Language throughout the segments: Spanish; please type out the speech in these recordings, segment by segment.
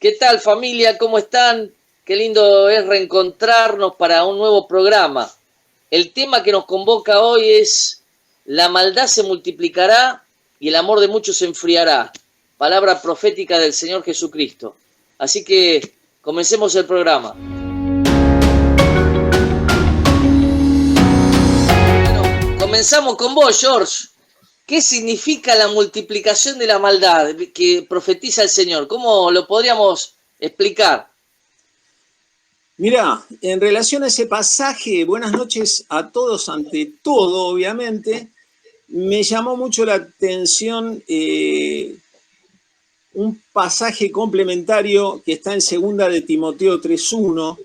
¿Qué tal, familia? ¿Cómo están? Qué lindo es reencontrarnos para un nuevo programa. El tema que nos convoca hoy es: la maldad se multiplicará y el amor de muchos se enfriará. Palabra profética del Señor Jesucristo. Así que comencemos el programa. Bueno, comenzamos con vos, George. ¿Qué significa la multiplicación de la maldad que profetiza el Señor? ¿Cómo lo podríamos explicar? Mirá, en relación a ese pasaje, buenas noches a todos, ante todo, obviamente, me llamó mucho la atención un pasaje complementario que está en 2 de Timoteo 3:1,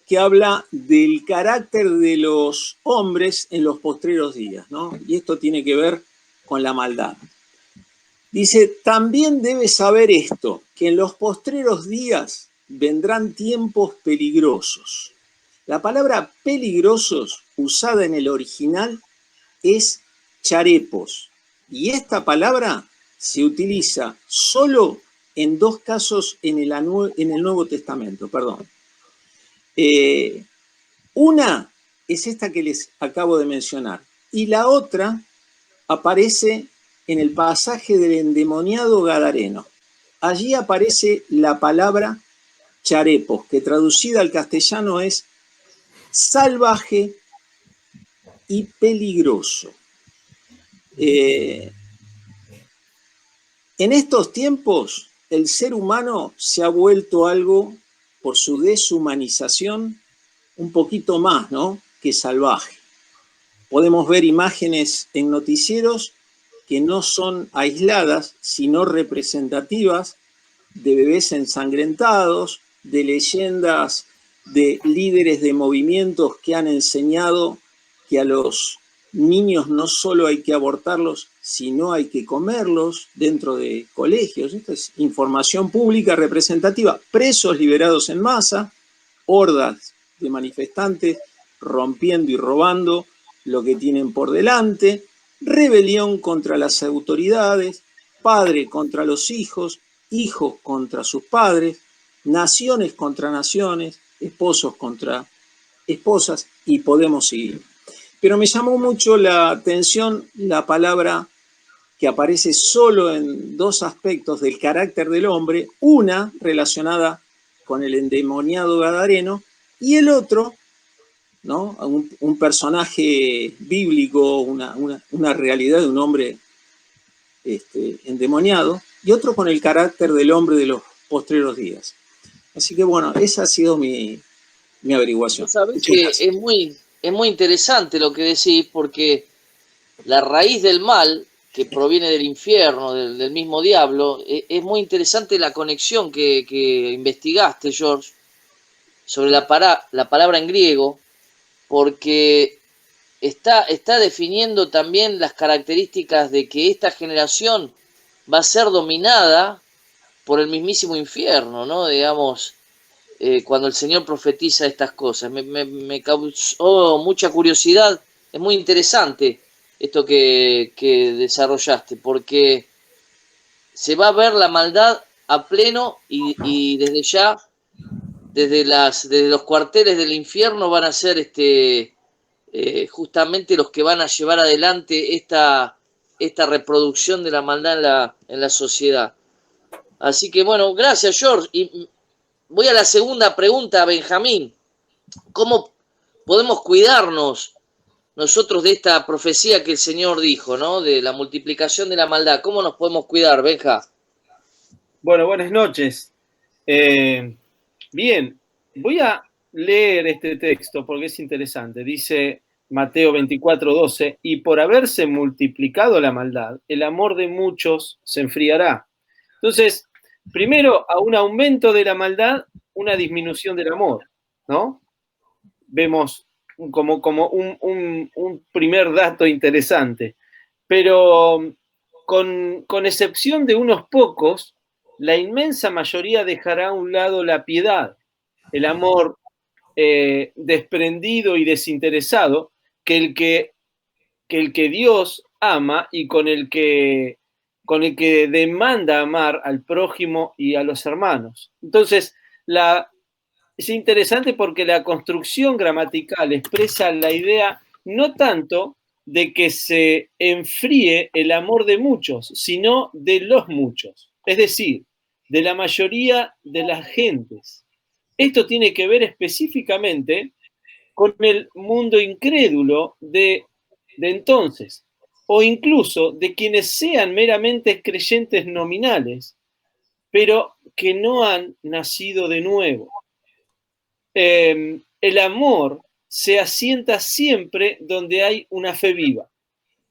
que habla del carácter de los hombres en los postreros días, ¿no? Y esto tiene que ver con la maldad. Dice, también debes saber esto, que en los postreros días vendrán tiempos peligrosos. La palabra peligrosos usada en el original es charepos. Y esta palabra se utiliza solo en 2 casos en el Nuevo Testamento. Una es esta que les acabo de mencionar. Y la otra aparece en el pasaje del endemoniado gadareno. Allí aparece la palabra charepos, que traducida al castellano es salvaje y peligroso. En estos tiempos, el ser humano se ha vuelto algo, por su deshumanización, un poquito más, ¿no?, que salvaje. Podemos ver imágenes en noticieros que no son aisladas, sino representativas de bebés ensangrentados, de leyendas de líderes de movimientos que han enseñado que a los niños no solo hay que abortarlos, sino hay que comerlos dentro de colegios. Esta es información pública representativa. Presos liberados en masa, hordas de manifestantes rompiendo y robando lo que tienen por delante, rebelión contra las autoridades, padre contra los hijos, hijos contra sus padres, naciones contra naciones, esposos contra esposas, y podemos seguir. Pero me llamó mucho la atención la palabra que aparece solo en 2 aspectos del carácter del hombre, una relacionada con el endemoniado gadareno y el otro, ¿no?, un personaje bíblico, una realidad de un hombre endemoniado, y otro con el carácter del hombre de los postreros días. Así que bueno, esa ha sido mi averiguación. Sabés Muchas que gracias. es muy interesante lo que decís, porque la raíz del mal, que proviene del infierno, del mismo diablo, es muy interesante la conexión que investigaste, George, sobre la palabra en griego, porque está definiendo también las características de que esta generación va a ser dominada por el mismísimo infierno, ¿no? Digamos, cuando el Señor profetiza estas cosas. Me causó mucha curiosidad. Es muy interesante esto que desarrollaste, porque se va a ver la maldad a pleno y desde ya, desde los cuarteles del infierno van a ser justamente los que van a llevar adelante esta reproducción de la maldad en la sociedad. Así que bueno, gracias, George. Y voy a la segunda pregunta, Benjamín. ¿Cómo podemos cuidarnos nosotros de esta profecía que el Señor dijo, ¿no? De la multiplicación de la maldad. ¿Cómo nos podemos cuidar, Benja? Bueno, buenas noches. Bien, voy a leer este texto porque es interesante. Dice Mateo 24:12, y por haberse multiplicado la maldad, el amor de muchos se enfriará. Entonces, primero, a un aumento de la maldad, una disminución del amor, ¿no? Vemos como un primer dato interesante. Pero con excepción de unos pocos, la inmensa mayoría dejará a un lado la piedad, el amor desprendido y desinteresado que el que Dios ama y con el que con el que demanda amar al prójimo y a los hermanos. Entonces, es interesante porque la construcción gramatical expresa la idea no tanto de que se enfríe el amor de muchos, sino de los muchos, es decir, de la mayoría de las gentes. Esto tiene que ver específicamente con el mundo incrédulo de entonces, o incluso de quienes sean meramente creyentes nominales, pero que no han nacido de nuevo. El amor se asienta siempre donde hay una fe viva.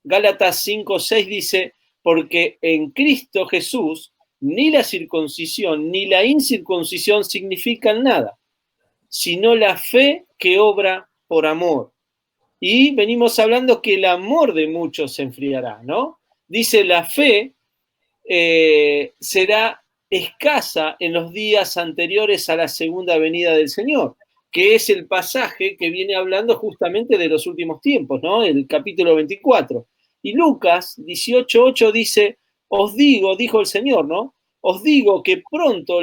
Gálatas 5:6 dice, porque en Cristo Jesús ni la circuncisión ni la incircuncisión significan nada, sino la fe que obra por amor. Y venimos hablando que el amor de muchos se enfriará, ¿no? Dice, la fe será escasa en los días anteriores a la segunda venida del Señor, que es el pasaje que viene hablando justamente de los últimos tiempos, ¿no? El capítulo 24. Y Lucas 18:8 dice, os digo, dijo el Señor, ¿no? Os digo que pronto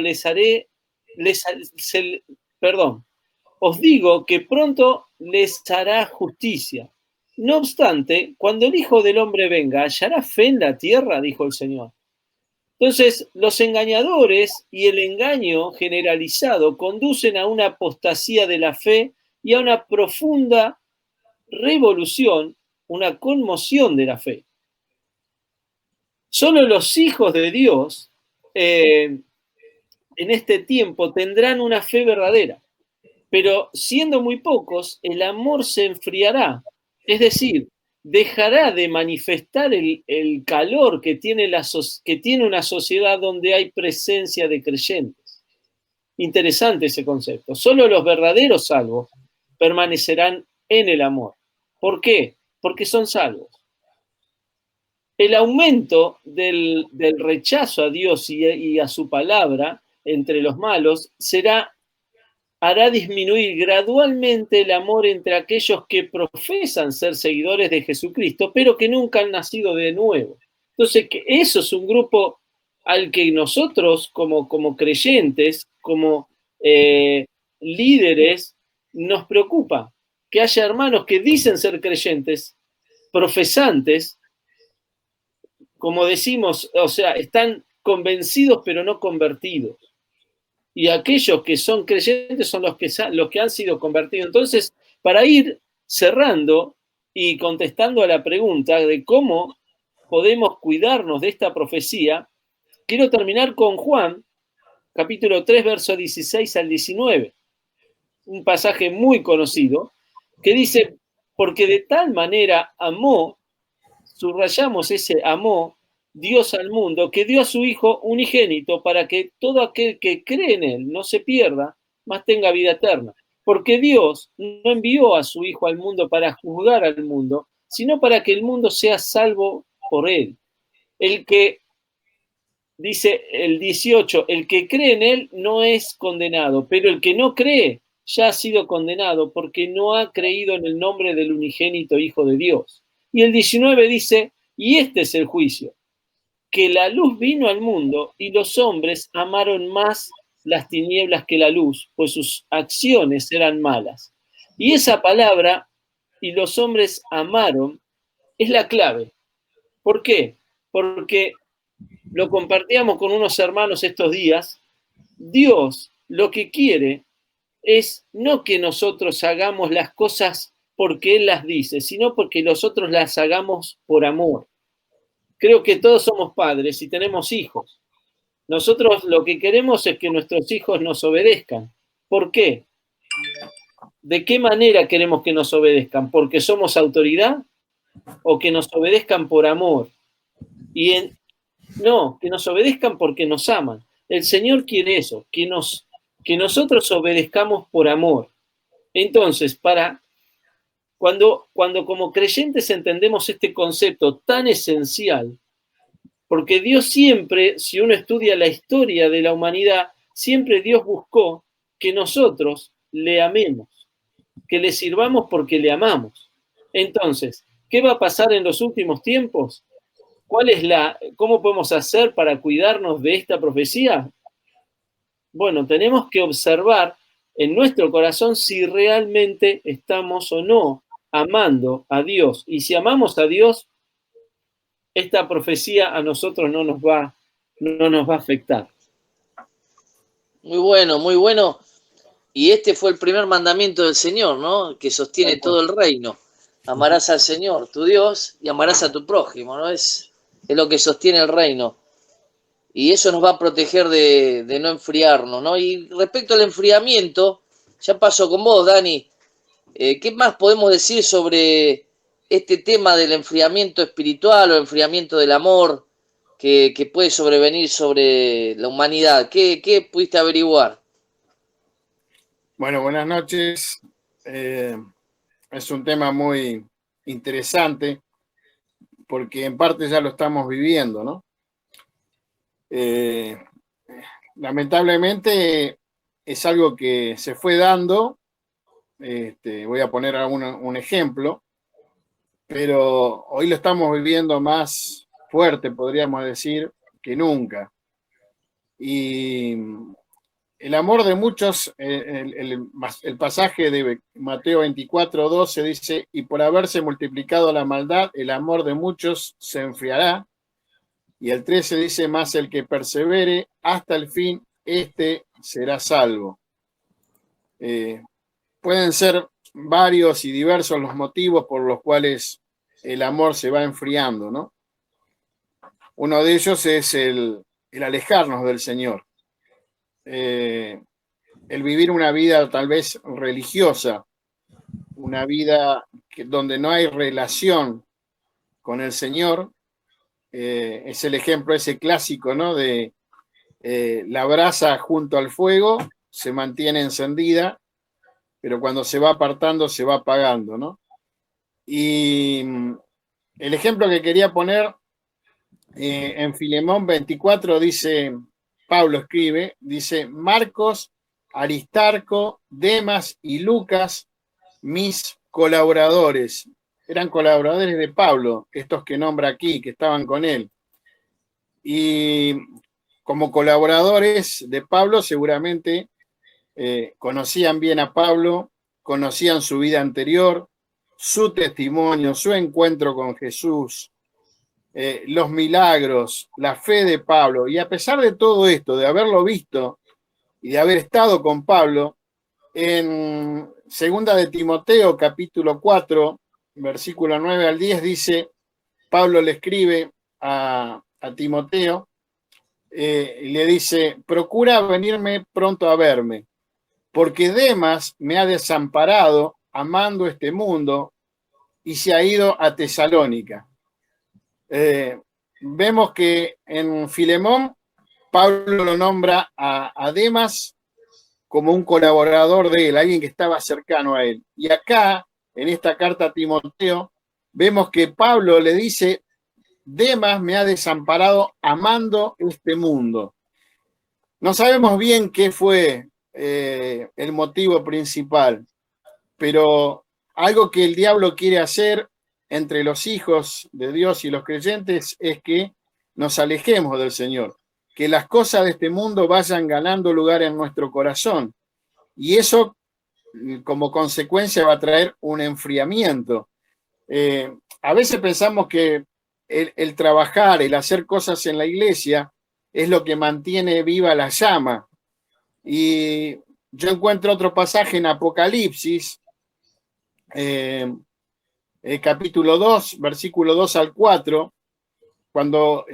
os digo que pronto les hará justicia. No obstante, cuando el Hijo del Hombre venga, ¿hallará fe en la tierra? Dijo el Señor. Entonces, los engañadores y el engaño generalizado conducen a una apostasía de la fe y a una profunda revolución, una conmoción de la fe. Solo los hijos de Dios en este tiempo tendrán una fe verdadera, pero siendo muy pocos, el amor se enfriará, es decir, dejará de manifestar el calor que tiene una sociedad donde hay presencia de creyentes. Interesante ese concepto. Solo los verdaderos salvos permanecerán en el amor. ¿Por qué? Porque son salvos. El aumento del rechazo a Dios y a su palabra entre los malos hará disminuir gradualmente el amor entre aquellos que profesan ser seguidores de Jesucristo, pero que nunca han nacido de nuevo. Entonces, eso es un grupo al que nosotros, como creyentes, como líderes, nos preocupa. Que haya hermanos que dicen ser creyentes, profesantes, como decimos, o sea, están convencidos pero no convertidos. Y aquellos que son creyentes son los que han sido convertidos. Entonces, para ir cerrando y contestando a la pregunta de cómo podemos cuidarnos de esta profecía, quiero terminar con Juan, capítulo 3, verso 16 al 19. Un pasaje muy conocido, que dice, porque de tal manera amó, subrayamos ese amó, Dios al mundo, que dio a su Hijo unigénito para que todo aquel que cree en Él no se pierda, mas tenga vida eterna. Porque Dios no envió a su Hijo al mundo para juzgar al mundo, sino para que el mundo sea salvo por Él. El que, dice el 18, el que cree en Él no es condenado, pero el que no cree ya ha sido condenado porque no ha creído en el nombre del unigénito Hijo de Dios. Y el 19 dice, y este es el juicio, que la luz vino al mundo y los hombres amaron más las tinieblas que la luz, pues sus acciones eran malas. Y esa palabra, y los hombres amaron, es la clave. ¿Por qué? Porque lo compartíamos con unos hermanos estos días. Dios lo que quiere es no que nosotros hagamos las cosas porque Él las dice, sino porque nosotros las hagamos por amor. Creo que todos somos padres y tenemos hijos. Nosotros lo que queremos es que nuestros hijos nos obedezcan. ¿Por qué? ¿De qué manera queremos que nos obedezcan? ¿Porque somos autoridad? ¿O que nos obedezcan por amor? No, que nos obedezcan porque nos aman. El Señor quiere eso, que nosotros obedezcamos por amor. Entonces, cuando como creyentes entendemos este concepto tan esencial, porque Dios siempre, si uno estudia la historia de la humanidad, siempre Dios buscó que nosotros le amemos, que le sirvamos porque le amamos. Entonces, ¿qué va a pasar en los últimos tiempos? ¿Cómo podemos hacer para cuidarnos de esta profecía? Bueno, tenemos que observar en nuestro corazón si realmente estamos o no amando a Dios. Y si amamos a Dios, esta profecía a nosotros no nos va a afectar. Muy bueno, muy bueno. Y este fue el primer mandamiento del Señor, ¿no? Que sostiene todo el reino. Amarás al Señor, tu Dios, y amarás a tu prójimo, ¿no? Es lo que sostiene el reino. Y eso nos va a proteger de no enfriarnos, ¿no? Y respecto al enfriamiento, ya pasó con vos, Dani. ¿Qué más podemos decir sobre este tema del enfriamiento espiritual o enfriamiento del amor que puede sobrevenir sobre la humanidad? ¿Qué pudiste averiguar? Bueno, buenas noches. Es un tema muy interesante porque en parte ya lo estamos viviendo, ¿no? Lamentablemente es algo que se fue dando. Voy a poner un ejemplo, pero hoy lo estamos viviendo más fuerte, podríamos decir, que nunca. Y el amor de muchos, el pasaje de Mateo 24:12 dice, y por haberse multiplicado la maldad, el amor de muchos se enfriará. Y el 13 dice, más el que persevere hasta el fin, este será salvo. Pueden ser varios y diversos los motivos por los cuales el amor se va enfriando, ¿no? Uno de ellos es el alejarnos del Señor. El vivir una vida tal vez religiosa, una vida donde no hay relación con el Señor, es el ejemplo ese clásico, ¿no? De la brasa junto al fuego se mantiene encendida, pero cuando se va apartando se va apagando, ¿no? Y el ejemplo que quería poner en Filemón 24 dice, Pablo escribe, dice, Marcos, Aristarco, Demas y Lucas, mis colaboradores. Eran colaboradores de Pablo, estos que nombra aquí, que estaban con él. Y como colaboradores de Pablo, seguramente conocían bien a Pablo, conocían su vida anterior, su testimonio, su encuentro con Jesús, los milagros, la fe de Pablo. Y a pesar de todo esto, de haberlo visto y de haber estado con Pablo, en segunda de Timoteo, capítulo 4, versículo 9 al 10, dice, Pablo le escribe a Timoteo, le dice, procura venirme pronto a verme, porque Demas me ha desamparado amando este mundo y se ha ido a Tesalónica. Vemos que en Filemón, Pablo lo nombra a Demas como un colaborador de él, alguien que estaba cercano a él. Y acá, en esta carta a Timoteo, vemos que Pablo le dice, Demas me ha desamparado amando este mundo. No sabemos bien qué fue el motivo principal, pero algo que el diablo quiere hacer entre los hijos de Dios y los creyentes es que nos alejemos del Señor, que las cosas de este mundo vayan ganando lugar en nuestro corazón. Y eso, como consecuencia, va a traer un enfriamiento. A veces pensamos que el trabajar, el hacer cosas en la iglesia, es lo que mantiene viva la llama. Y yo encuentro otro pasaje en Apocalipsis, capítulo 2, versículo 2 al 4, cuando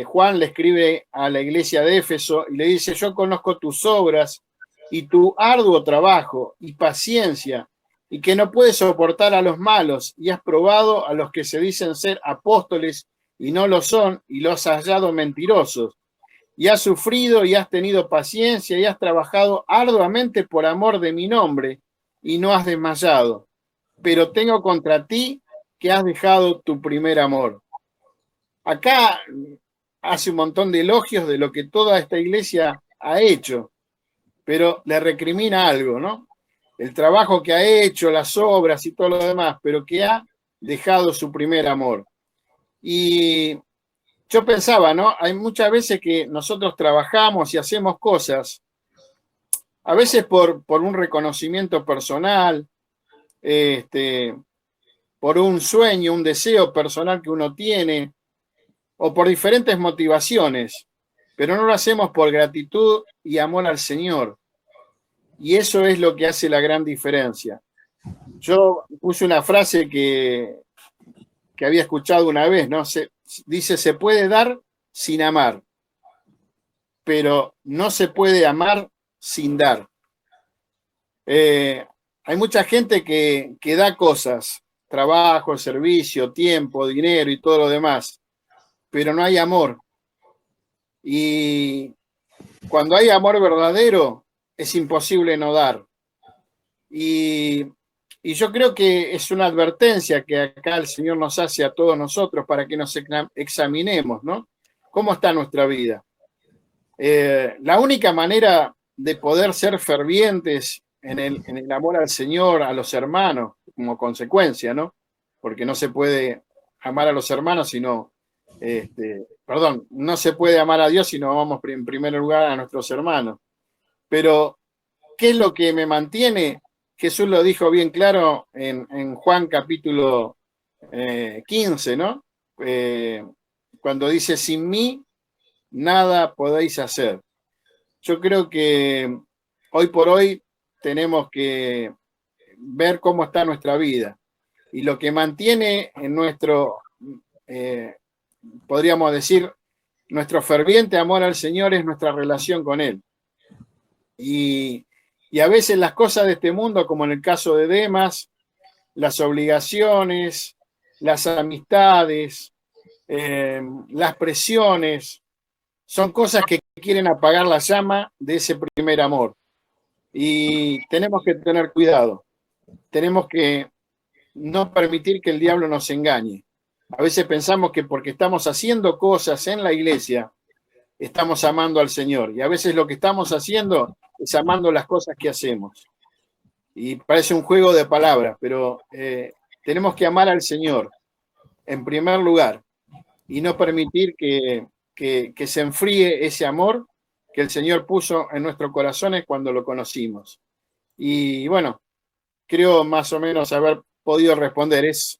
Juan le escribe a la iglesia de Éfeso y le dice, yo conozco tus obras y tu arduo trabajo y paciencia, y que no puedes soportar a los malos, y has probado a los que se dicen ser apóstoles y no lo son, y los has hallado mentirosos. Y has sufrido y has tenido paciencia y has trabajado arduamente por amor de mi nombre, y no has desmayado. Pero tengo contra ti que has dejado tu primer amor. Acá hace un montón de elogios de lo que toda esta iglesia ha hecho, pero le recrimina algo, ¿no? El trabajo que ha hecho, las obras y todo lo demás, pero que ha dejado su primer amor. Y yo pensaba, ¿no? Hay muchas veces que nosotros trabajamos y hacemos cosas, a veces por un reconocimiento personal, por un sueño, un deseo personal que uno tiene, o por diferentes motivaciones, pero no lo hacemos por gratitud y amor al Señor. Y eso es lo que hace la gran diferencia. Yo puse una frase que había escuchado una vez, ¿no? Dice, se puede dar sin amar, pero no se puede amar sin dar. Hay mucha gente que da cosas, trabajo, servicio, tiempo, dinero y todo lo demás, pero no hay amor. Y cuando hay amor verdadero, es imposible no dar. Y yo creo que es una advertencia que acá el Señor nos hace a todos nosotros para que nos examinemos, ¿no? ¿Cómo está nuestra vida? La única manera de poder ser fervientes en el amor al Señor, a los hermanos, como consecuencia, ¿no? Porque no se puede amar a los hermanos sino, no se puede amar a Dios si no amamos en primer lugar a nuestros hermanos. Pero, ¿qué es lo que me mantiene? Jesús lo dijo bien claro en Juan capítulo 15, ¿no? Cuando dice, sin mí nada podéis hacer. Yo creo que hoy por hoy tenemos que ver cómo está nuestra vida. Y lo que mantiene en nuestro, podríamos decir, nuestro ferviente amor al Señor es nuestra relación con Él. Y a veces las cosas de este mundo, como en el caso de Demas, las obligaciones, las amistades, las presiones, son cosas que quieren apagar la llama de ese primer amor. Y tenemos que tener cuidado. Tenemos que no permitir que el diablo nos engañe. A veces pensamos que porque estamos haciendo cosas en la iglesia, estamos amando al Señor. Y a veces lo que estamos haciendo es amando las cosas que hacemos. Y parece un juego de palabras, pero tenemos que amar al Señor en primer lugar y no permitir que se enfríe ese amor que el Señor puso en nuestros corazones cuando lo conocimos. Y bueno, creo más o menos haber podido responder. Es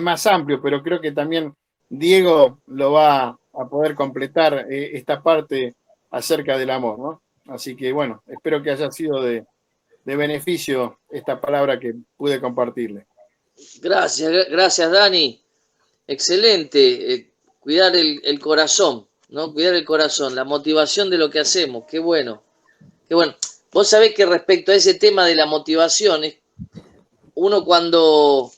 más amplio, pero creo que también Diego lo va a poder completar esta parte acerca del amor, ¿no? Así que bueno, espero que haya sido de beneficio esta palabra que pude compartirle. Gracias Dani. Excelente. Cuidar el corazón, ¿no? Cuidar el corazón, la motivación de lo que hacemos. Qué bueno. Qué bueno. Vos sabés que respecto a ese tema de la motivación, uno cuando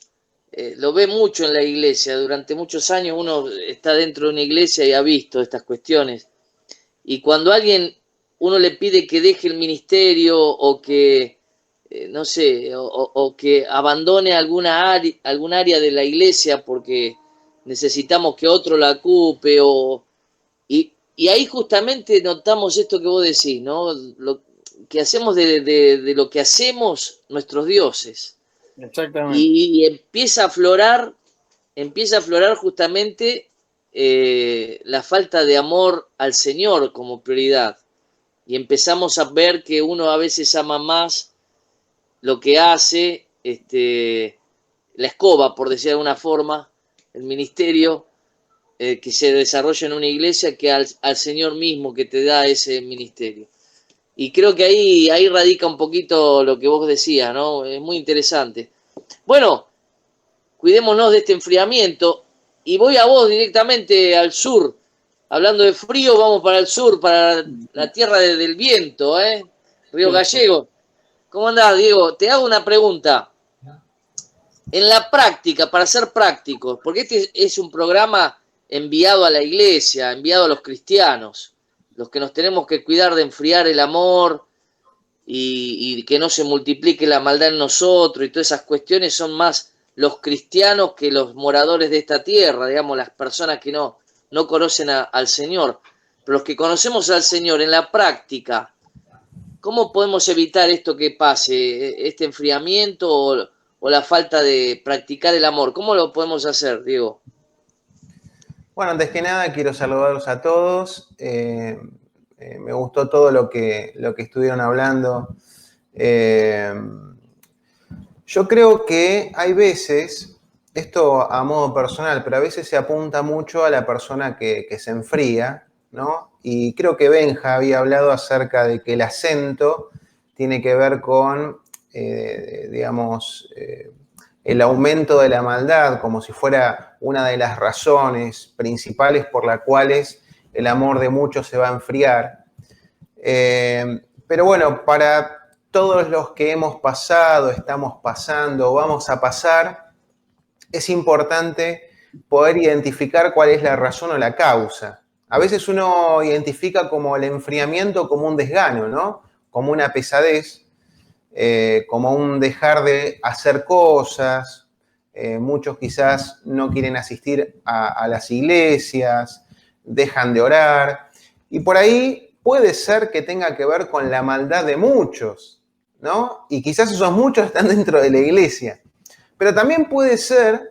lo ve mucho en la iglesia, durante muchos años uno está dentro de una iglesia y ha visto estas cuestiones. Y cuando uno le pide que deje el ministerio o que, no sé, o que abandone algún área de la iglesia porque necesitamos que otro la ocupe, y ahí justamente notamos esto que vos decís, ¿no? Lo que hacemos de lo que hacemos nuestros dioses. Exactamente. Y empieza a aflorar justamente la falta de amor al Señor como prioridad. Y empezamos a ver que uno a veces ama más lo que hace, la escoba, por decir de alguna forma, el ministerio que se desarrolla en una iglesia, que al Señor mismo que te da ese ministerio. Y creo que ahí radica un poquito lo que vos decías, ¿no? Es muy interesante. Bueno, cuidémonos de este enfriamiento y voy a vos directamente al sur. Hablando de frío, vamos para el sur, para la tierra del viento, ¿eh? Río Gallego. ¿Cómo andás, Diego? Te hago una pregunta. En la práctica, para ser prácticos, porque este es un programa enviado a la iglesia, enviado a los cristianos, los que nos tenemos que cuidar de enfriar el amor y que no se multiplique la maldad en nosotros y todas esas cuestiones, son más los cristianos que los moradores de esta tierra, digamos, las personas que no conocen al Señor. Pero los que conocemos al Señor en la práctica, ¿cómo podemos evitar esto que pase, este enfriamiento o la falta de practicar el amor? ¿Cómo lo podemos hacer, Diego? Bueno, antes que nada quiero saludarlos a todos. Me gustó todo lo que estuvieron hablando. Yo creo que hay veces, esto a modo personal, pero a veces se apunta mucho a la persona que se enfría, ¿no? Y creo que Benja había hablado acerca de que el acento tiene que ver con, digamos, el aumento de la maldad, como si fuera una de las razones principales por las cuales el amor de muchos se va a enfriar. Pero bueno, para todos los que hemos pasado, estamos pasando o vamos a pasar, es importante poder identificar cuál es la razón o la causa. A veces uno identifica como el enfriamiento como un desgano, ¿no? Como una pesadez, como un dejar de hacer cosas. Muchos quizás no quieren asistir a las iglesias, dejan de orar. Y por ahí puede ser que tenga que ver con la maldad de muchos, ¿no? Y quizás esos muchos están dentro de la iglesia. Pero también puede ser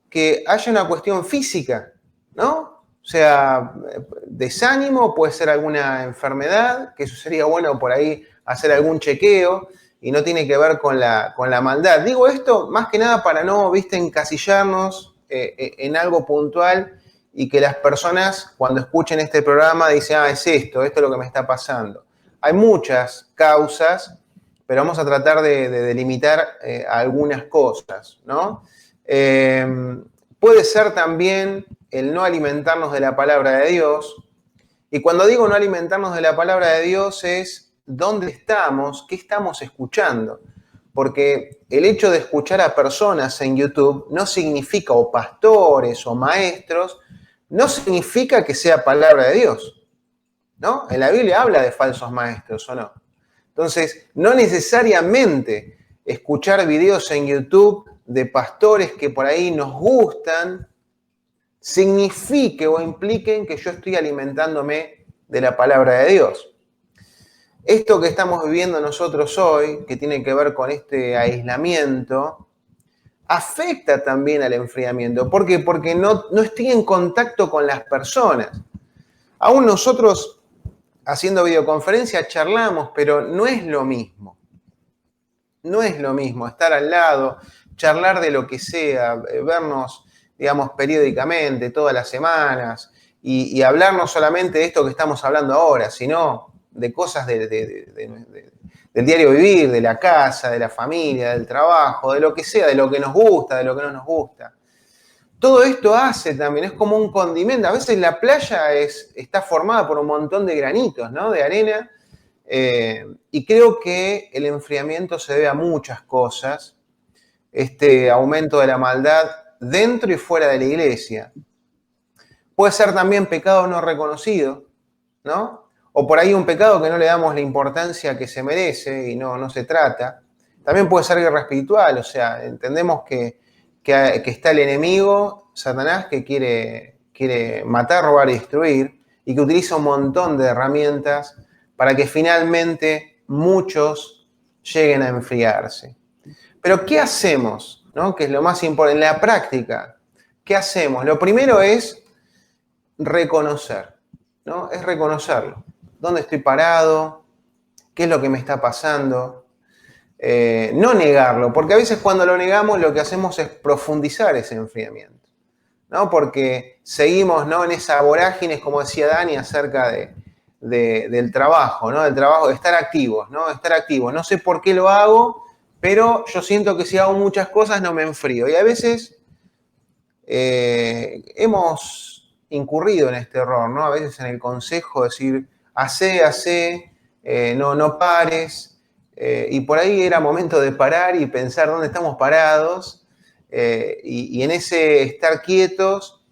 que haya una cuestión física, ¿no? O sea, desánimo, puede ser alguna enfermedad, que eso sería bueno por ahí hacer algún chequeo y no tiene que ver con la maldad. Digo esto más que nada para no, viste, encasillarnos en algo puntual y que las personas cuando escuchen este programa dicen, es esto es lo que me está pasando. Hay muchas causas, pero vamos a tratar de delimitar algunas cosas, ¿no? Puede ser también el no alimentarnos de la palabra de Dios. Y cuando digo no alimentarnos de la palabra de Dios es dónde estamos, qué estamos escuchando. Porque el hecho de escuchar a personas en YouTube no significa, o pastores o maestros, no significa que sea palabra de Dios, ¿no? En la Biblia habla de falsos maestros, ¿o no? Entonces, no necesariamente escuchar videos en YouTube de pastores que por ahí nos gustan signifique o impliquen que yo estoy alimentándome de la palabra de Dios. Esto que estamos viviendo nosotros hoy, que tiene que ver con este aislamiento, afecta también al enfriamiento. ¿Por qué? Porque no estoy en contacto con las personas. Aún nosotros, haciendo videoconferencia, charlamos, pero no es lo mismo. No es lo mismo estar al lado, charlar de lo que sea, vernos, digamos, periódicamente, todas las semanas, y hablar no solamente de esto que estamos hablando ahora, sino de cosas del diario vivir, de la casa, de la familia, del trabajo, de lo que sea, de lo que nos gusta, de lo que no nos gusta. Todo esto hace también, es como un condimento. A veces la playa está formada por un montón de granitos, ¿no? De arena. Y creo que el enfriamiento se debe a muchas cosas. Este aumento de la maldad dentro y fuera de la iglesia. Puede ser también pecado no reconocido, ¿no? O por ahí un pecado que no le damos la importancia que se merece y no se trata. También puede ser guerra espiritual, o sea, entendemos que está el enemigo, Satanás, que quiere matar, robar y destruir, y que utiliza un montón de herramientas para que finalmente muchos lleguen a enfriarse. Pero ¿qué hacemos? ¿No? Que es lo más importante, en la práctica. ¿Qué hacemos? Lo primero es reconocer, ¿no? Es reconocerlo. ¿Dónde estoy parado? ¿Qué es lo que me está pasando? No negarlo, porque a veces cuando lo negamos lo que hacemos es profundizar ese enfriamiento, ¿no? Porque seguimos, ¿no?, en esa vorágine, como decía Dani, acerca del trabajo, ¿no? Del trabajo, de estar activos, ¿no? Estar activos. No sé por qué lo hago, pero yo siento que si hago muchas cosas no me enfrío. Y a veces hemos incurrido en este error, ¿no? A veces en el consejo de decir, hacé, no pares. Y por ahí era momento de parar y pensar dónde estamos parados. Y en ese estar quietos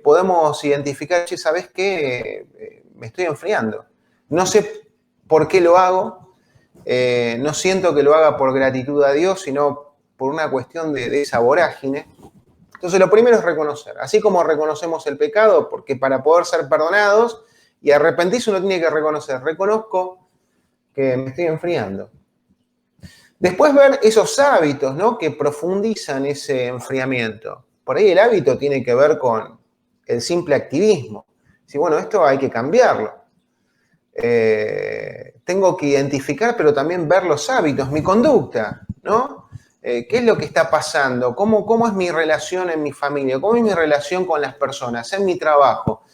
podemos identificar, che, ¿sabés qué? Me estoy enfriando. No sé por qué lo hago. No siento que lo haga por gratitud a Dios, sino por una cuestión de esa vorágine. Entonces lo primero es reconocer. Así como reconocemos el pecado, porque para poder ser perdonados y arrepentirse uno tiene que reconocer. Reconozco que me estoy enfriando. Después ver esos hábitos, ¿no?, que profundizan ese enfriamiento. Por ahí el hábito tiene que ver con el simple activismo. Sí, bueno, esto hay que cambiarlo. Tengo que identificar, pero también ver los hábitos, mi conducta, ¿no? ¿Qué es lo que está pasando? ¿Cómo es mi relación en mi familia? ¿Cómo es mi relación con las personas, en mi trabajo?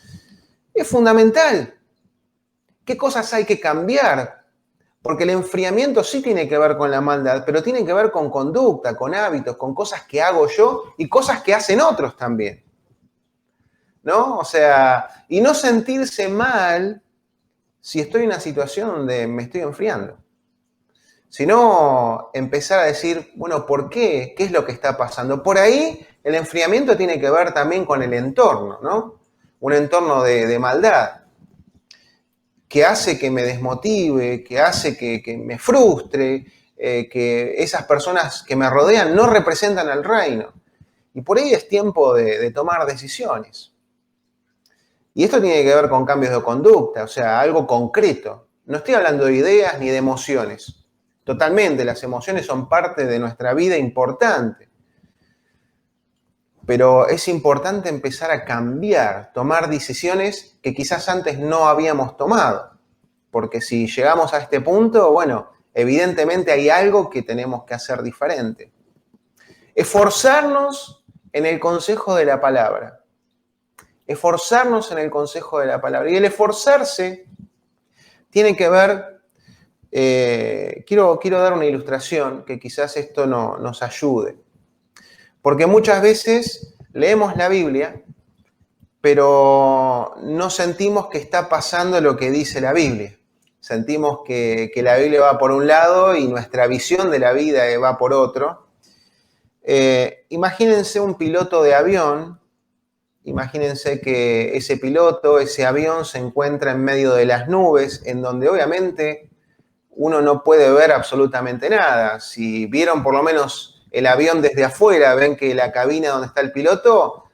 Es fundamental. ¿Qué cosas hay que cambiar? Porque el enfriamiento sí tiene que ver con la maldad, pero tiene que ver con conducta, con hábitos, con cosas que hago yo y cosas que hacen otros también, ¿no? O sea, y no sentirse mal si estoy en una situación donde me estoy enfriando. Sino empezar a decir, bueno, ¿por qué? ¿Qué es lo que está pasando? Por ahí el enfriamiento tiene que ver también con el entorno, ¿no? Un entorno de maldad que hace que me desmotive, que hace que me frustre, que esas personas que me rodean no representan al reino. Y por ahí es tiempo de tomar decisiones. Y esto tiene que ver con cambios de conducta, o sea, algo concreto. No estoy hablando de ideas ni de emociones. Totalmente, las emociones son parte de nuestra vida importante. Pero es importante empezar a cambiar, tomar decisiones que quizás antes no habíamos tomado. Porque si llegamos a este punto, bueno, evidentemente hay algo que tenemos que hacer diferente. Esforzarnos en el consejo de la palabra. Esforzarnos en el consejo de la palabra. Y el esforzarse tiene que ver, quiero dar una ilustración que quizás esto nos ayude. Porque muchas veces leemos la Biblia, pero no sentimos que está pasando lo que dice la Biblia. Sentimos que la Biblia va por un lado y nuestra visión de la vida va por otro. Imagínense un piloto de avión. Imagínense que ese piloto, ese avión se encuentra en medio de las nubes, en donde obviamente uno no puede ver absolutamente nada. Si vieron por lo menos el avión desde afuera, ven que la cabina donde está el piloto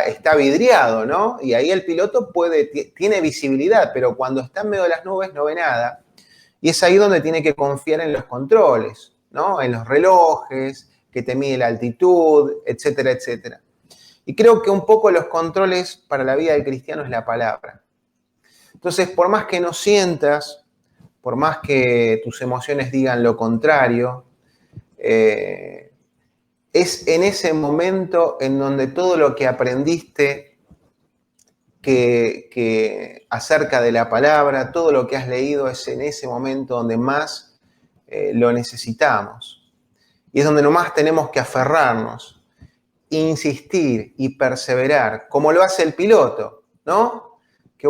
está vidriado, ¿no? Y ahí el piloto tiene visibilidad, pero cuando está en medio de las nubes no ve nada. Y es ahí donde tiene que confiar en los controles, ¿no? En los relojes, que te mide la altitud, etcétera, etcétera. Y creo que un poco los controles para la vida del cristiano es la palabra. Entonces, por más que no sientas, por más que tus emociones digan lo contrario, es en ese momento en donde todo lo que aprendiste que acerca de la palabra, todo lo que has leído, es en ese momento donde más lo necesitamos. Y es donde nomás tenemos que aferrarnos, insistir y perseverar, como lo hace el piloto, ¿no? Que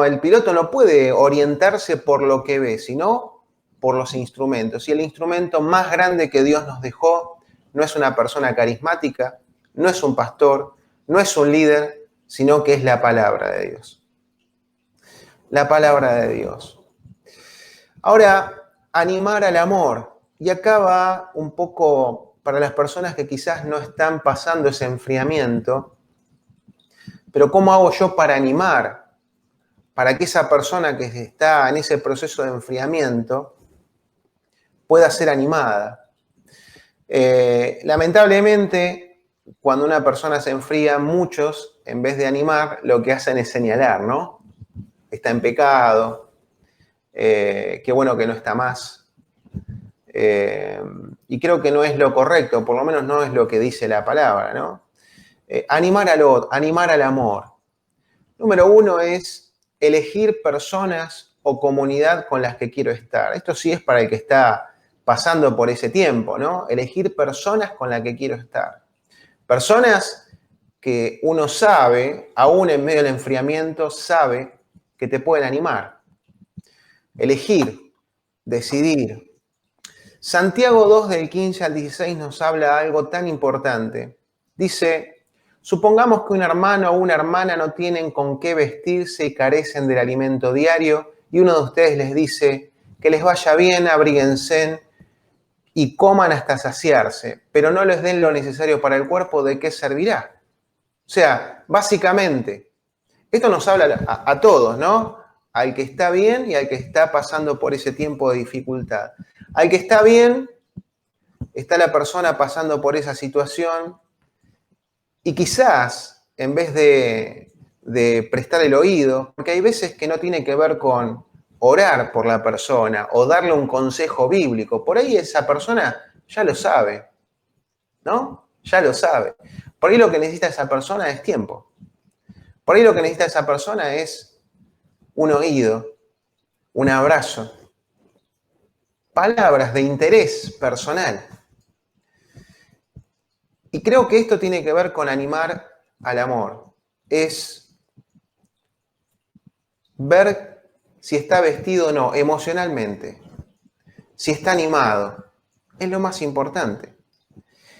el piloto no puede orientarse por lo que ve, sino por los instrumentos. Y el instrumento más grande que Dios nos dejó no es una persona carismática, no es un pastor, no es un líder, sino que es la palabra de Dios. La palabra de Dios. Ahora, animar al amor. Y acá va un poco para las personas que quizás no están pasando ese enfriamiento, pero ¿cómo hago yo para animar? Para que esa persona que está en ese proceso de enfriamiento pueda ser animada. Lamentablemente, cuando una persona se enfría, muchos, en vez de animar, lo que hacen es señalar, ¿no? Está en pecado, qué bueno que no está más. Y creo que no es lo correcto, por lo menos no es lo que dice la palabra, ¿no? Animar al amor. Número 1 es elegir personas o comunidad con las que quiero estar. Esto sí es para el que está pasando por ese tiempo, ¿no? Elegir personas con las que quiero estar. Personas que uno sabe, aún en medio del enfriamiento, sabe que te pueden animar. Elegir, decidir. Santiago 2, del 15 al 16, nos habla de algo tan importante. Dice, supongamos que un hermano o una hermana no tienen con qué vestirse y carecen del alimento diario, y uno de ustedes les dice, que les vaya bien, abríguense y coman hasta saciarse, pero no les den lo necesario para el cuerpo, ¿de qué servirá? O sea, básicamente, esto nos habla a todos, ¿no? Al que está bien y al que está pasando por ese tiempo de dificultad. Al que está bien, está la persona pasando por esa situación y quizás, en vez de de prestar el oído, porque hay veces que no tiene que ver con orar por la persona o darle un consejo bíblico. Por ahí esa persona ya lo sabe, ¿no? Ya lo sabe. Por ahí lo que necesita esa persona es tiempo. Por ahí lo que necesita esa persona es un oído, un abrazo, palabras de interés personal. Y creo que esto tiene que ver con animar al amor. Es ver si está vestido o no emocionalmente, si está animado. Es lo más importante.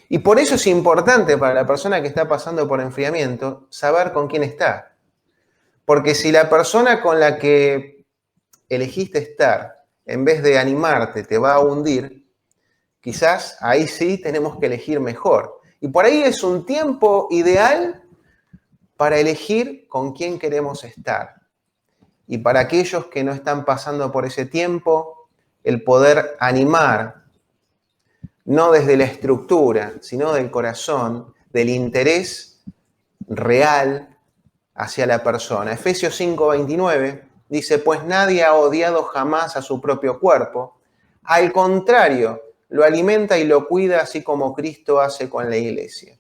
Y por eso es importante para la persona que está pasando por enfriamiento saber con quién está. Porque si la persona con la que elegiste estar, en vez de animarte, te va a hundir, quizás ahí sí tenemos que elegir mejor. Y por ahí es un tiempo ideal para elegir con quién queremos estar. Y para aquellos que no están pasando por ese tiempo, el poder animar, no desde la estructura, sino del corazón, del interés real hacia la persona. Efesios 5:29 dice, pues nadie ha odiado jamás a su propio cuerpo. Al contrario, lo alimenta y lo cuida así como Cristo hace con la iglesia.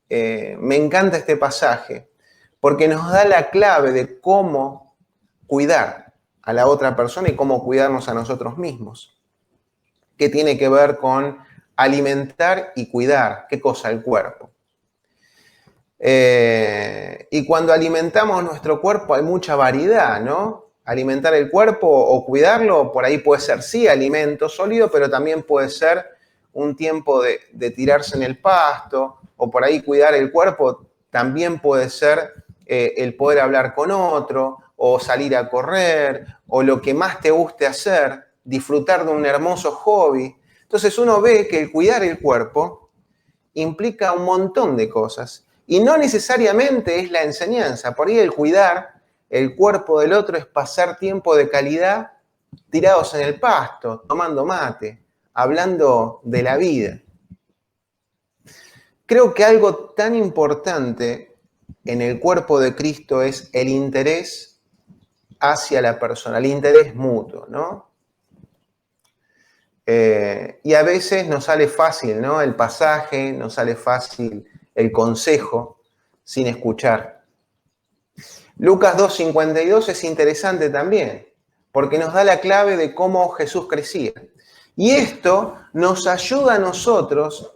Me encanta este pasaje porque nos da la clave de cómo cuidar a la otra persona y cómo cuidarnos a nosotros mismos. ¿Qué tiene que ver con alimentar y cuidar? ¿Qué cosa? El cuerpo. Y cuando alimentamos nuestro cuerpo hay mucha variedad, ¿no? Alimentar el cuerpo o cuidarlo, por ahí puede ser sí alimento sólido, pero también puede ser un tiempo de tirarse en el pasto, o por ahí cuidar el cuerpo también puede ser el poder hablar con otro, o salir a correr, o lo que más te guste hacer, disfrutar de un hermoso hobby. Entonces uno ve que el cuidar el cuerpo implica un montón de cosas. Y no necesariamente es la enseñanza. Por ahí el cuidar el cuerpo del otro es pasar tiempo de calidad tirados en el pasto, tomando mate, hablando de la vida. Creo que algo tan importante en el cuerpo de Cristo es el interés hacia la persona, el interés mutuo, ¿no? Y a veces nos sale fácil, ¿no? El pasaje, nos sale fácil el consejo sin escuchar. Lucas 2:52 es interesante también, porque nos da la clave de cómo Jesús crecía. Y esto nos ayuda a nosotros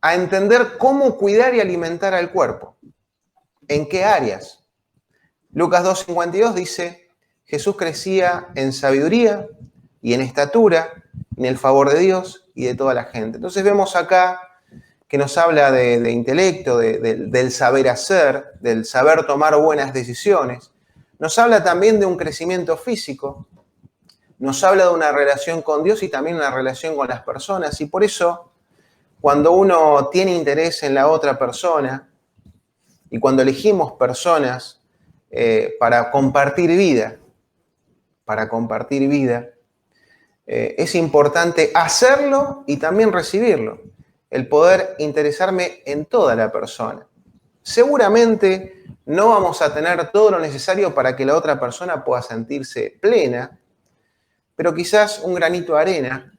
a entender cómo cuidar y alimentar al cuerpo. ¿En qué áreas? Lucas 2:52 dice, Jesús crecía en sabiduría y en estatura, en el favor de Dios y de toda la gente. Entonces vemos acá que nos habla de intelecto, del saber hacer, del saber tomar buenas decisiones. Nos habla también de un crecimiento físico, nos habla de una relación con Dios y también una relación con las personas. Y por eso, cuando uno tiene interés en la otra persona y cuando elegimos personas para compartir vida, es importante hacerlo y también recibirlo. El poder interesarme en toda la persona. Seguramente no vamos a tener todo lo necesario para que la otra persona pueda sentirse plena, pero quizás un granito de arena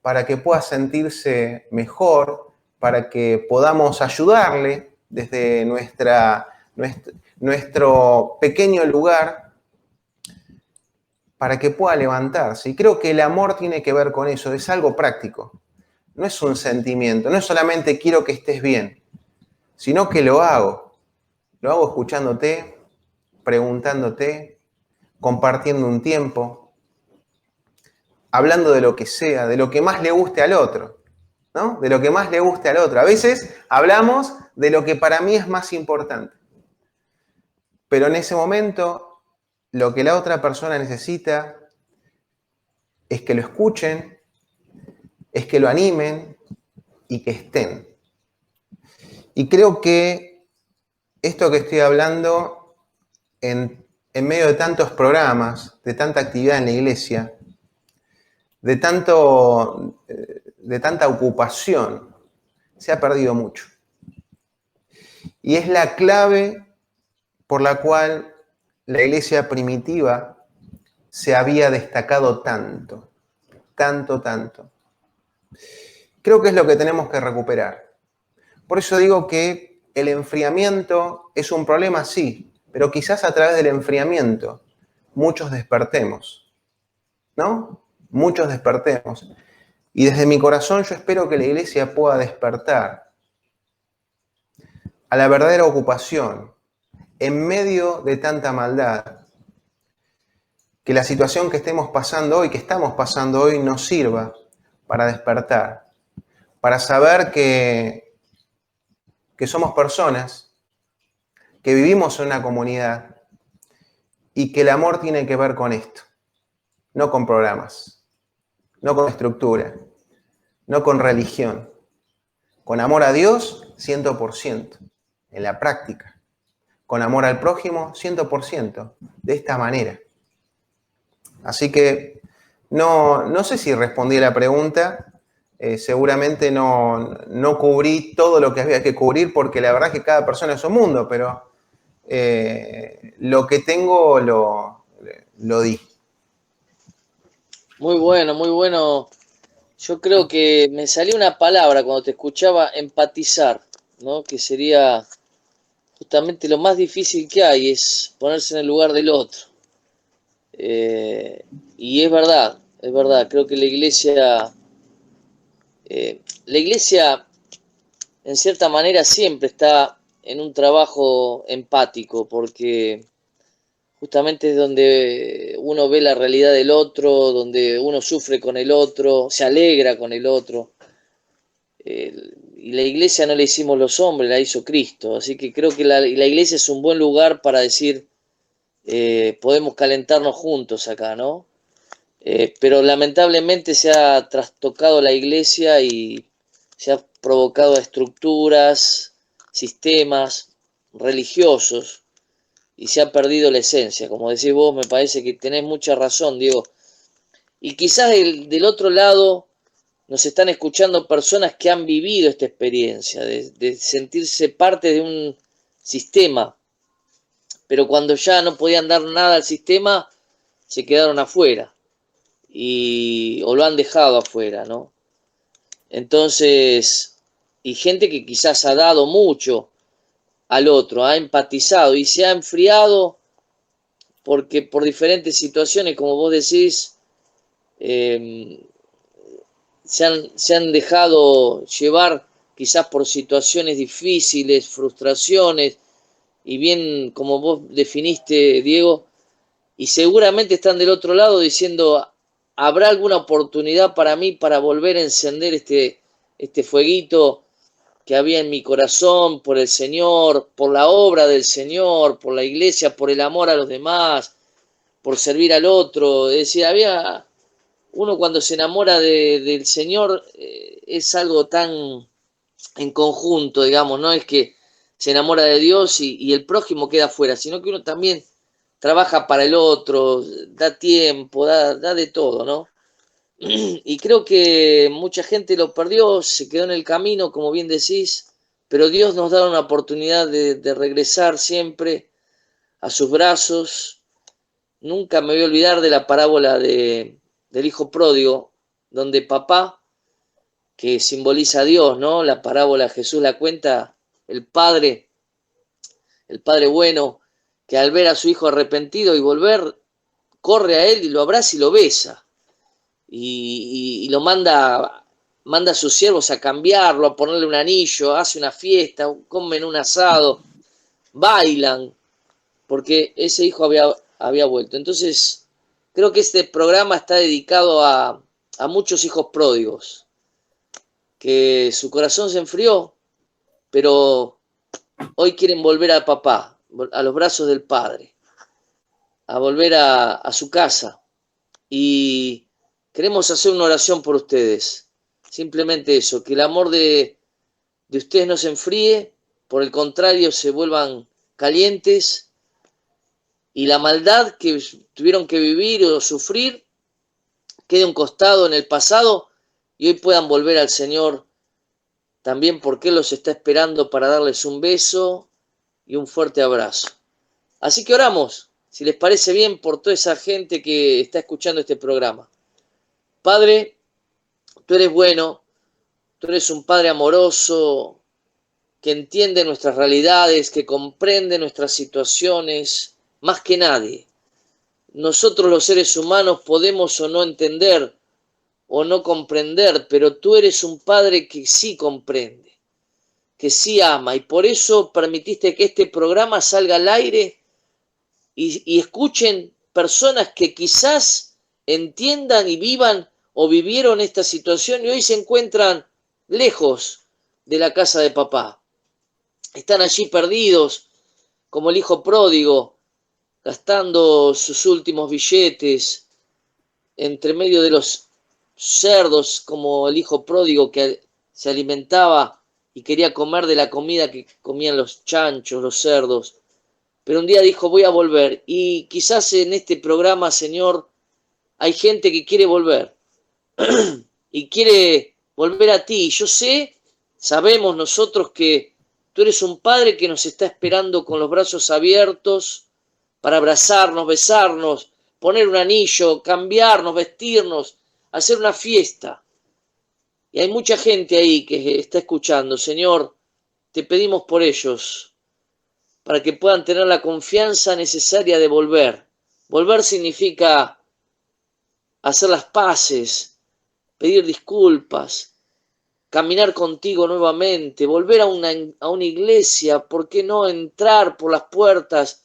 para que pueda sentirse mejor, para que podamos ayudarle desde nuestro pequeño lugar, para que pueda levantarse. Y creo que el amor tiene que ver con eso, es algo práctico. No es un sentimiento, no es solamente quiero que estés bien, sino que lo hago. Lo hago escuchándote, preguntándote, compartiendo un tiempo, hablando de lo que sea, de lo que más le guste al otro, ¿no? De lo que más le guste al otro. A veces hablamos de lo que para mí es más importante. Pero en ese momento, lo que la otra persona necesita es que lo escuchen, es que lo animen y que estén. Y creo que esto que estoy hablando en medio de tantos programas, de tanta actividad en la iglesia, de tanta ocupación, se ha perdido mucho. Y es la clave por la cual la iglesia primitiva se había destacado tanto, tanto. Creo que es lo que tenemos que recuperar. Por eso digo que el enfriamiento es un problema, sí, pero quizás a través del enfriamiento muchos despertemos, ¿no? Muchos despertemos. Y desde mi corazón yo espero que la iglesia pueda despertar a la verdadera ocupación en medio de tanta maldad. Que la situación que estemos pasando hoy, que estamos pasando hoy, nos sirva para despertar, para saber que somos personas, que vivimos en una comunidad y que el amor tiene que ver con esto, no con programas, no con estructura, no con religión, con amor a Dios 100%, en la práctica, con amor al prójimo 100%, de esta manera. Así que no sé si respondí a la pregunta, seguramente no cubrí todo lo que había que cubrir porque la verdad es que cada persona es un mundo, pero lo que tengo lo di. Muy bueno, muy bueno. Yo creo que me salió una palabra cuando te escuchaba, empatizar, ¿no? Que sería justamente lo más difícil que hay, es ponerse en el lugar del otro. Y es verdad, creo que la iglesia en cierta manera siempre está en un trabajo empático, porque justamente es donde uno ve la realidad del otro, donde uno sufre con el otro, se alegra con el otro. Y la iglesia no la hicimos los hombres, la hizo Cristo. Así que creo que la iglesia es un buen lugar para decir, podemos calentarnos juntos acá, ¿no? Pero lamentablemente se ha trastocado la iglesia y se ha provocado estructuras, sistemas religiosos y se ha perdido la esencia. Como decís vos, me parece que tenés mucha razón, Diego. Y quizás del otro lado nos están escuchando personas que han vivido esta experiencia de sentirse parte de un sistema, pero cuando ya no podían dar nada al sistema, se quedaron afuera o lo han dejado afuera, ¿no? Entonces, y gente que quizás ha dado mucho al otro, ha empatizado y se ha enfriado porque por diferentes situaciones, como vos decís, se han dejado llevar quizás por situaciones difíciles, frustraciones, y bien como vos definiste, Diego, y seguramente están del otro lado diciendo, ¿habrá alguna oportunidad para mí para volver a encender este fueguito que había en mi corazón por el Señor, por la obra del Señor, por la iglesia, por el amor a los demás, por servir al otro? Es decir, había uno cuando se enamora del Señor, es algo tan en conjunto, digamos, no es que se enamora de Dios y el prójimo queda afuera, sino que uno también trabaja para el otro, da tiempo, da de todo, ¿no? Y creo que mucha gente lo perdió, se quedó en el camino, como bien decís, pero Dios nos da una oportunidad de regresar siempre a sus brazos. Nunca me voy a olvidar de la parábola del hijo pródigo, donde papá, que simboliza a Dios, ¿no? La parábola Jesús la cuenta, el padre bueno, que al ver a su hijo arrepentido y volver, corre a él y lo abraza y lo besa. Y lo manda a sus siervos a cambiarlo, a ponerle un anillo, hace una fiesta, comen un asado, bailan, porque ese hijo había vuelto. Entonces, creo que este programa está dedicado a muchos hijos pródigos, que su corazón se enfrió, pero hoy quieren volver a papá, a los brazos del padre, a volver a su casa. Y queremos hacer una oración por ustedes. Simplemente eso, que el amor de ustedes no se enfríe, por el contrario, se vuelvan calientes y la maldad que tuvieron que vivir o sufrir quede a un costado en el pasado y hoy puedan volver al Señor también, porque Él los está esperando para darles un beso y un fuerte abrazo. Así que oramos, si les parece bien, por toda esa gente que está escuchando este programa. Padre, tú eres bueno, tú eres un Padre amoroso, que entiende nuestras realidades, que comprende nuestras situaciones, más que nadie. Nosotros los seres humanos podemos o no entender o no comprender, pero tú eres un Padre que sí comprende, que sí ama, y por eso permitiste que este programa salga al aire y escuchen personas que quizás entiendan y vivan o vivieron esta situación y hoy se encuentran lejos de la casa de papá. Están allí perdidos, como el hijo pródigo, gastando sus últimos billetes entre medio de los cerdos, como el hijo pródigo que se alimentaba y quería comer de la comida que comían los chanchos, los cerdos. Pero un día dijo, voy a volver. Y quizás en este programa, Señor, hay gente que quiere volver y quiere volver a ti. Yo sé, sabemos nosotros que tú eres un Padre que nos está esperando con los brazos abiertos para abrazarnos, besarnos, poner un anillo, cambiarnos, vestirnos, hacer una fiesta. Y hay mucha gente ahí que está escuchando. Señor, te pedimos por ellos, para que puedan tener la confianza necesaria de volver. Volver significa hacer las paces, pedir disculpas, caminar contigo nuevamente, volver a una iglesia, ¿por qué no entrar por las puertas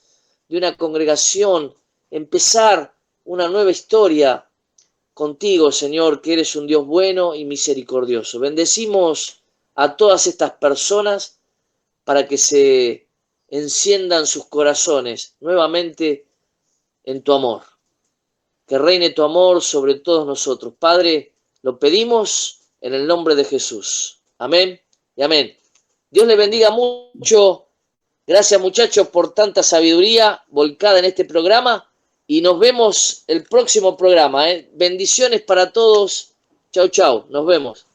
de una congregación, empezar una nueva historia contigo, Señor, que eres un Dios bueno y misericordioso? Bendecimos a todas estas personas para que se enciendan sus corazones nuevamente en tu amor. Que reine tu amor sobre todos nosotros. Padre, lo pedimos en el nombre de Jesús. Amén y amén. Dios les bendiga mucho. Gracias, muchachos, por tanta sabiduría volcada en este programa. Y nos vemos el próximo programa. Bendiciones para todos. Chau, chau. Nos vemos.